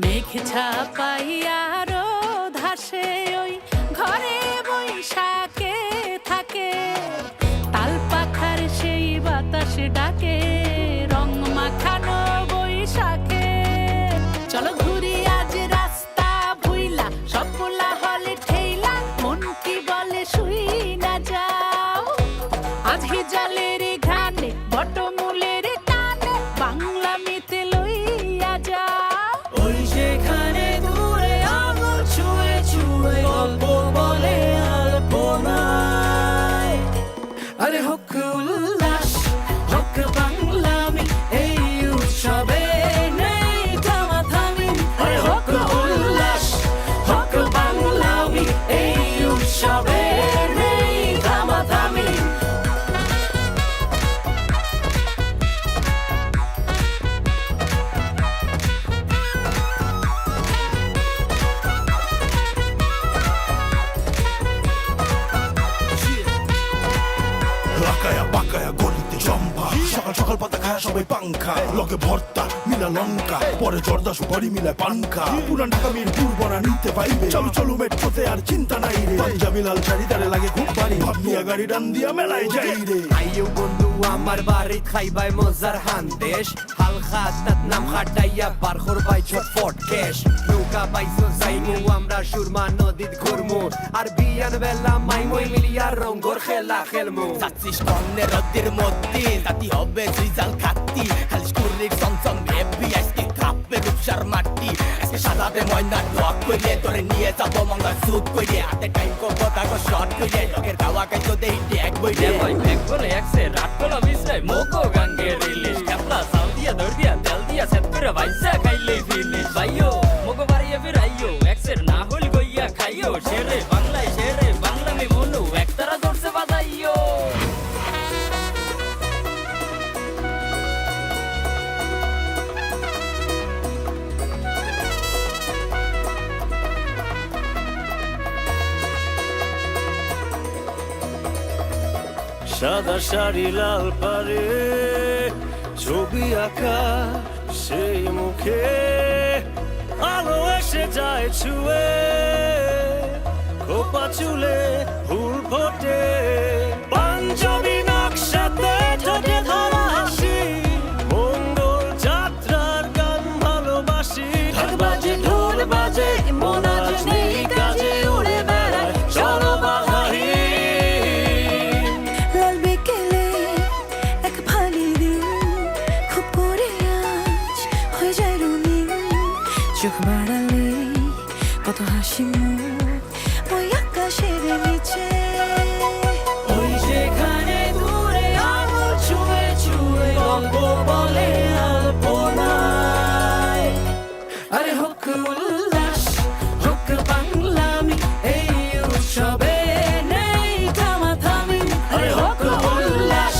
মেঘ ছাপাইয়া রোদ হাসে ওই ঘরে বৈশাখে থাকে, তাল পাখার সেই বাতাস ডাকে রং মাখানো বৈশাখে। চলো ঘুরি আজ রাস্তা ভুইলা, সব পোলা হলে ঠেইলা, মন কি বলে শুই না যাও। আজ হিজালের ঘ্রাণে বটমূলের টানে বাংলা মিতে লইয়া যাও। ওই যেখানে দূরে আঙুল ছুঁয়ে ছুঁয়ে গল্প বলে আলপনায়। আরে হোক উল্লাস হোক বাংলামি, এই উৎসবে নেই থামাথামি। আরে হোক উল্লাস হোক বাংলামি, এই উৎসবে নেই থামাথামি। লাকায়া বাকায়া গলিতে জম্পা, সকাল সকাল পাতা খায় সবাই পাংখা, লগে ভর্তা মিলা লঙ্কা, পরে জর্দা সুপারি মিলায় পানখা। পুরান ঢাকা মিরপুর বনা নিতে পাইবে, চলো চলো মেট্রোতে আর চিন্তা নাই রে। পাঞ্জাবি লাল শাড়ি তারে লাগে খুব ভারী, ভাব নিয়া গাড়ি ডান দিয়া মেলায় যাই রে। আইও বন্ধু আমার বাড়ি খাইবাই মজার হান্দেশ, হালকা তাত নাম খাটাইয়া বার করবাই ছটফট কেশ। নৌকা পাইছো যাইমু আমরা সুরমা নদীত ঘুরমু, আর বিয়ান বেলা মাইমই মিলিয়া রঙ্গর খেলা খেলমু। চাচ্ছিস কন্যের রদ্দের মধ্যে তাতি হবে রিজাল খাতি, খালি স্কুলের চমচম হেভি আজকে থাপবে রূপসার মাটি। আজকে সাজাবে ময়না ঢক কইলে তোরে নিয়ে যাবো মঙ্গল সুট কইলে, হাতে টাইম করবো তাকে শর্ট কইলে, লোকের গাওয়া খাইতো দেই ট্যাগ বইলে। ভাই ব্যাগ বলে একসে রাত কলা মিশাই মোকো গাঙ্গে রিলিশ, ক্যাপলা সাল দিয়া দর দিয়া তেল দিয়া সেট করে ভাইসা খাইলেই ফিনিশ। ভাইও মোকো বাড়িয়ে ফিরাইও একসের না হল গইয়া খাইও, শেরে বাংলায় শেরে বাংলামি মনু একতারা জোরসে বাজাইও। সাদা শাড়ি লাল পারে ছবি আঁকা সেই মুখে, আলো এসে যায় ছুঁয়ে, খোপা চুলে ফুল ফোটে, পাঞ্জাবি নকশাতে ঠোঁটে ধরা হাসি, মঙ্গল যাত্রার গান ভালোবাসি। ঢাক বাজে ঢোল বাজে মন আজ নেই কাজে, উড়ে বেড়ায় চলো বাহারি। লাল বিকেলে এক ফালি দিন, খুব করে আজ হয়ে যায় রঙিন, চোখ বাড়ালে কত হাসি মুখ ওই আকাশের নিচে। ওই যেখানে দূরে আঙুল ছুঁয়ে ছুঁয়ে গল্প বলে আলপনায়। আরে হোক উল্লাস হোক বাংলামি, এই উৎসবে নেই থামাথামি। আরে হোক উল্লাস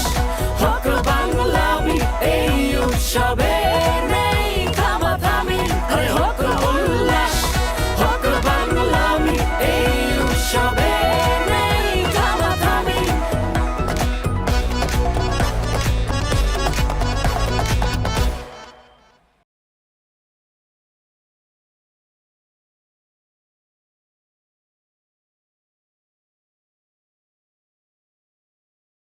হোক বাংলামি, এই উৎসবে